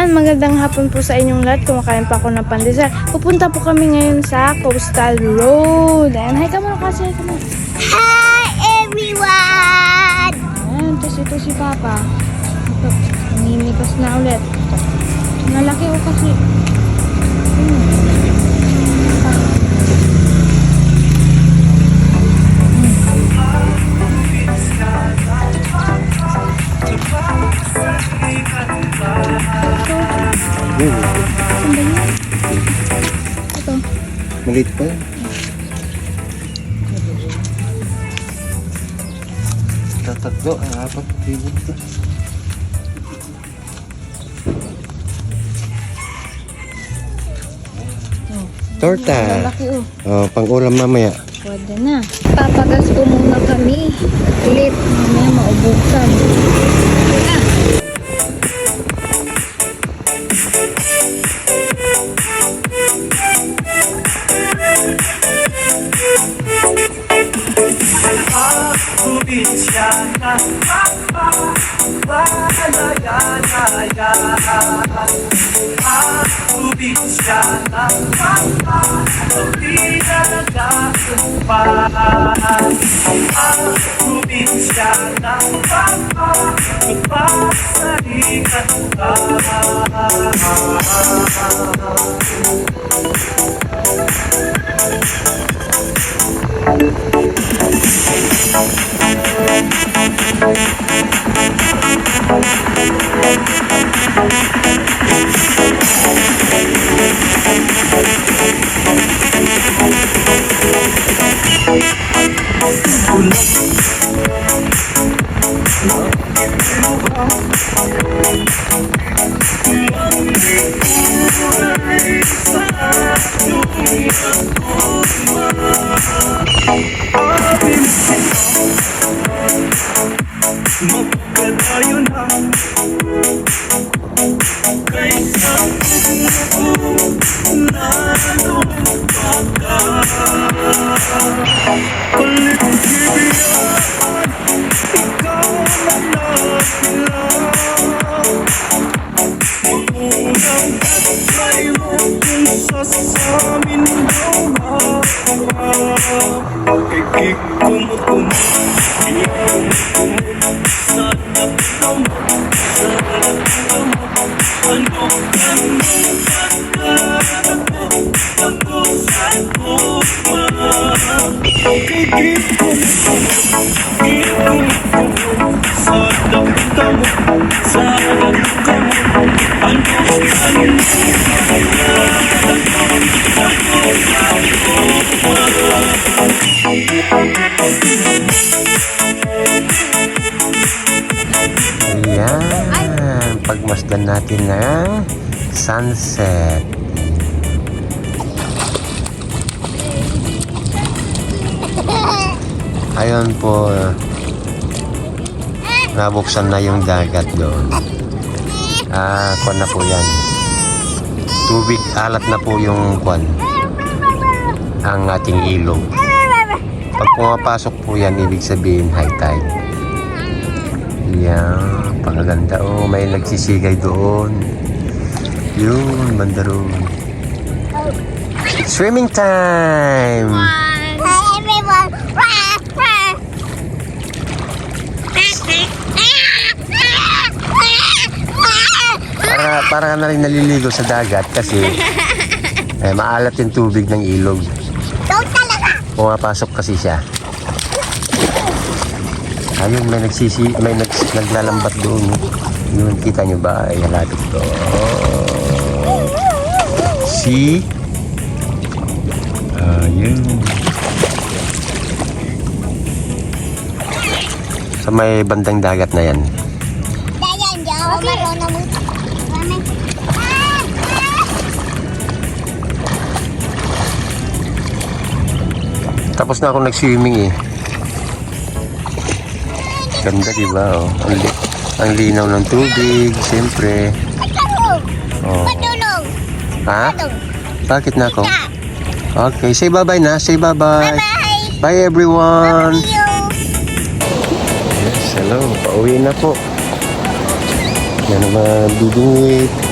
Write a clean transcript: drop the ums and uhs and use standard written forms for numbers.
Ayan, magandang hapon po sa inyong lahat. Kumakain pa ako ng pandesal. Pupunta po kami ngayon sa Coastal Road. Ayan, hi ka muna kasi. Hi ka muna. Hi everyone! Ayan, tapos ito si Papa. Ito, namimitas na ulit. Nalaki ko kasi. Ito. Maliit pa yan. Tatlo, apat, pilot ka. Torta. Lalaki oh. Oh, pang-ulam mamaya. Pwede na. Papagas po muna kami. Ulit. Mamaya maubusan. Ayan, pagmasdan natin ng sunset. Ayun po, nabuksan na yung dagat doon. Kwan na po yan. Tubig, alat na po yung kwan. Ang ating ilog. Pag pumapasok po yan, ibig sabihin high tide. Yan, pagaganda. Oh, may nagsisigay doon. Yun, banda roon. It's swimming time! Hi everyone! Para na rin naliligo sa dagat kasi maalat yung tubig ng ilog. Pumapasok kasi siya. Ayun, may naglalambat doon. Yun, kita nyo ba? Ay, halapit to. See? Ayun. Sa may bandang dagat na yan. Tapos na ako nag-swimming eh. Ganda diba? Oh. Ang linaw ng tubig, siyempre. Oh. Ha? Bakit na ako? Okay, say bye-bye na. Say bye-bye. Bye everyone. Yes, hello. Pauwi na po. Yan ang mga dudungit.